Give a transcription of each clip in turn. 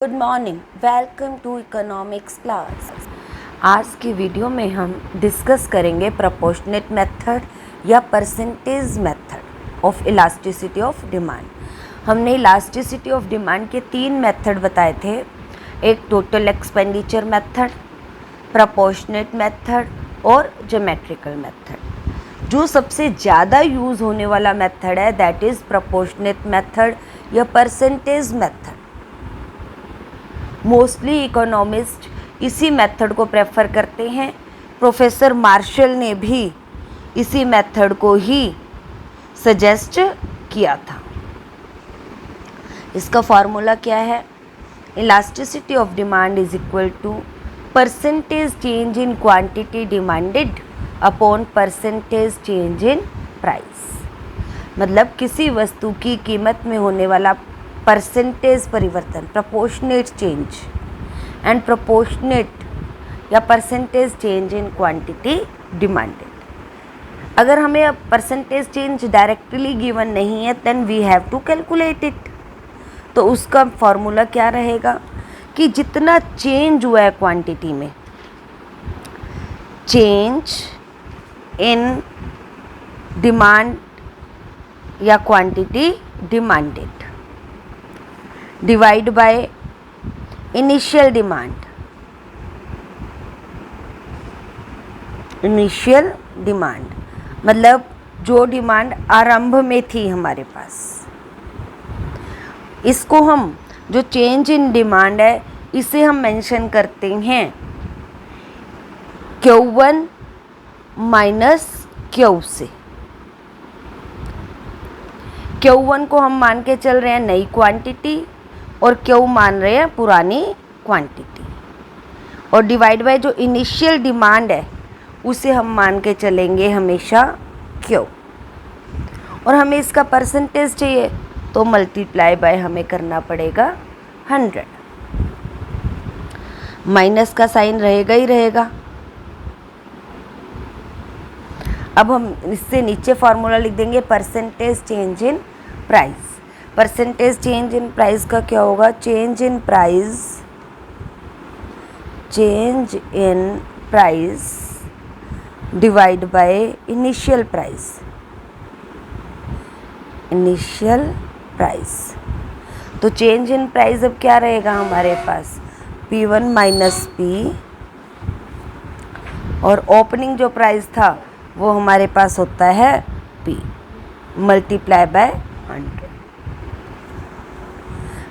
Good morning, welcome to economics class. आज की video में हम डिस्कस करेंगे प्रोपोर्शनेट मेथड या percentage method of elasticity of demand. हमने इलास्टिसिटी ऑफ डिमांड के 3 मेथड बताए थे, एक total expenditure method, proportionate method और ज्योमेट्रिकल मेथड। जो सबसे ज़्यादा यूज़ होने वाला मेथड है दैट इज़ प्रोपोर्शनेट मेथड या परसेंटेज मेथड। मोस्टली इकोनॉमिस्ट इसी मेथड को प्रेफर करते हैं। प्रोफेसर मार्शल ने भी इसी मेथड को ही सजेस्ट किया था। इसका फॉर्मूला क्या है? Elasticity of demand is equal to percentage change in quantity demanded upon percentage change in price. मतलब किसी वस्तु की कीमत में होने वाला परसेंटेज परिवर्तन, प्रोपोर्शनेट चेंज एंड प्रोपोर्शनेट या percentage change in quantity demanded. अगर हमें अब परसेंटेज चेंज डायरेक्टली गिवन नहीं है then we have to calculate it. तो उसका फॉर्मूला क्या रहेगा कि जितना चेंज हुआ है क्वांटिटी में, चेंज इन डिमांड या quantity demanded divide by initial demand. Initial demand मतलब जो डिमांड आरंभ में थी हमारे पास, इसको हम जो चेंज इन डिमांड है इसे हम मेंशन करते हैं Q1 माइनस Q से। Q1 को हम मान के चल रहे हैं नई क्वांटिटी और Q मान रहे हैं पुरानी क्वांटिटी, और डिवाइड बाय जो इनिशियल डिमांड है उसे हम मान के चलेंगे हमेशा Q। और हमें इसका परसेंटेज चाहिए तो मल्टीप्लाई बाय हमें करना पड़ेगा 100। माइनस का साइन रहेगा ही रहेगा। अब हम इससे नीचे फॉर्मूला लिख देंगे percentage change in price. Percentage change in price का क्या होगा? Change in price divide by initial price. तो चेंज इन प्राइस अब क्या रहेगा हमारे पास? P1 माइनस P, और ओपनिंग जो प्राइस था वो हमारे पास होता है P मल्टीप्लाई बाय 100।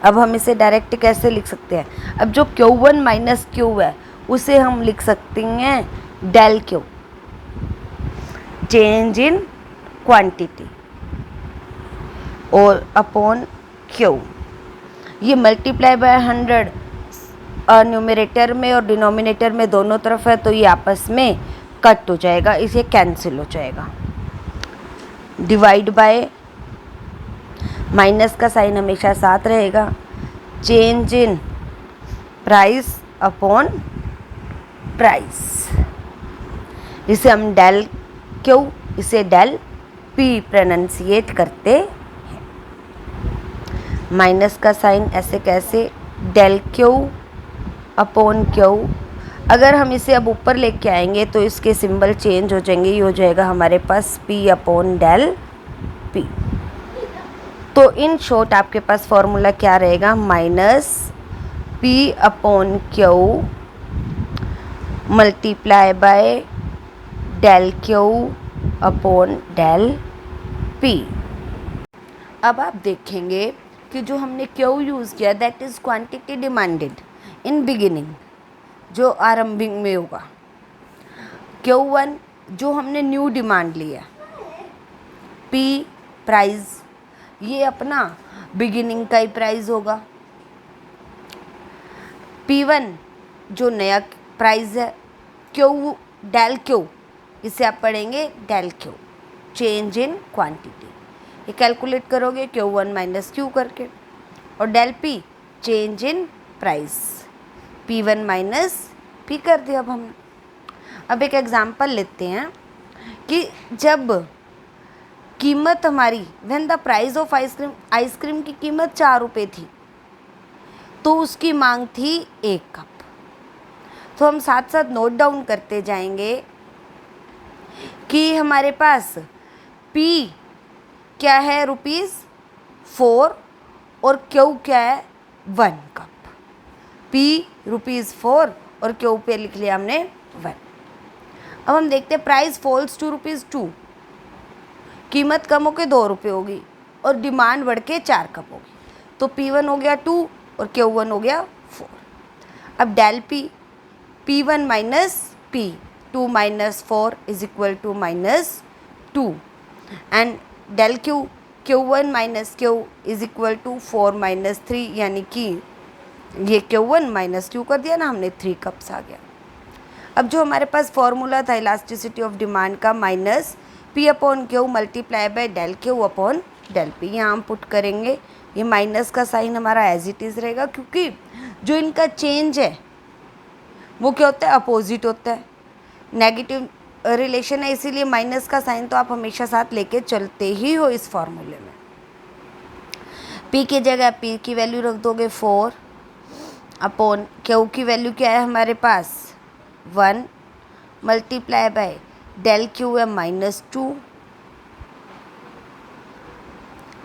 अब हम इसे डायरेक्ट कैसे लिख सकते हैं? अब जो Q1 माइनस Q है उसे हम लिख सकते हैं del Q, change in quantity, और अपॉन Q। ये मल्टीप्लाई बाय 100 न्यूमरेटर में और डिनोमिनेटर में दोनों तरफ है तो ये आपस में कट हो जाएगा, इसे कैंसिल हो जाएगा। डिवाइड बाय माइनस का साइन हमेशा साथ रहेगा, change in price upon price. इसे हम डेल Q, इसे डेल P प्रोनाउंसिएट करते हैं। माइनस का साइन ऐसे कैसे? Del Q upon Q। अगर हम इसे अब ऊपर लेके आएंगे तो इसके सिंबल चेंज हो जाएंगे, ये हो जाएगा हमारे पास P अपॉन डेल P। तो इन शॉर्ट आपके पास फॉर्मूला क्या रहेगा? Minus P upon Q multiply by del Q upon del P। अब आप देखेंगे कि जो हमने Q यूज़ किया that is quantity demanded in beginning, जो आरंभिक में होगा। Q1 जो हमने न्यू डिमांड लिया, P प्राइस, ये अपना बिगिनिंग का ही प्राइस होगा। P1 जो नया प्राइस है, Q डेल Q, इसे आप पढ़ेंगे del Q, change in quantity. ये कैलकुलेट करोगे Q1 माइनस Q करके, और del P change in price, P1 minus P कर दिया अब हमने। अब एक एग्जांपल लेते हैं कि जब कीमत हमारी when the price of ice cream की कीमत 4 रुपये थी, तो उसकी मांग थी 1 कप। तो हम साथ साथ नोट डाउन करते जाएंगे कि हमारे पास P क्या है ₹4 और Q क्या है 1 कप। P ₹4 और Q पे लिख लिया हमने 1। अब हम देखते हैं प्राइस फॉल्स टू ₹2, कीमत कम होकर ₹2 होगी और डिमांड बढ़ के 4 कप होगी। तो P1 हो गया 2 और Q1 हो गया 4। अब del P1 minus P 2 minus 4 is equal to -2 and del Q1 minus Q is equal to 4 minus 3, यानी कि ये Q1 माइनस Q कर दिया ना हमने, 3 कप्स आ गया। अब जो हमारे पास फॉर्मूला था इलास्टिसिटी ऑफ डिमांड का, minus P upon Q multiply by del Q upon del P, यहाँ हम पुट करेंगे। ये माइनस का साइन हमारा एज इट इज़ रहेगा, क्योंकि जो इनका चेंज है वो क्या होता है, अपोजिट होता है, नेगेटिव रिलेशन है, इसीलिए माइनस का साइन तो आप हमेशा साथ लेके चलते ही हो इस फॉर्मूले में। P की जगह P की वैल्यू रख दोगे 4 अपॉन Q की वैल्यू क्या है हमारे पास 1 मल्टीप्लाई बाय डेल Q है -2,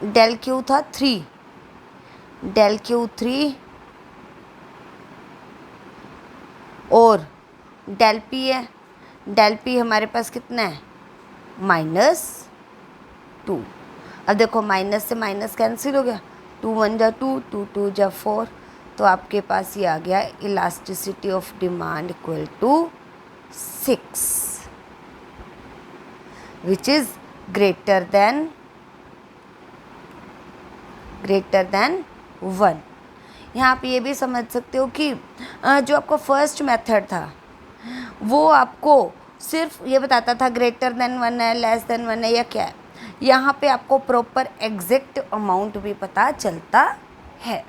डेल Q था 3, डेल Q 3 और डेल P है, डेल P हमारे पास कितना है -2। अब देखो माइनस से माइनस कैंसिल हो गया, 2 1 जा 2, 2 2 जा 4, तो आपके पास ये आ गया elasticity of demand equal to 6 which is greater than 1। यहाँ आप ये भी समझ सकते हो कि जो आपका फर्स्ट मेथड था वो आपको सिर्फ ये बताता था ग्रेटर देन 1 है, लेस देन 1 है या क्या है। यहाँ पे आपको प्रॉपर एग्जैक्ट अमाउंट भी पता चलता है।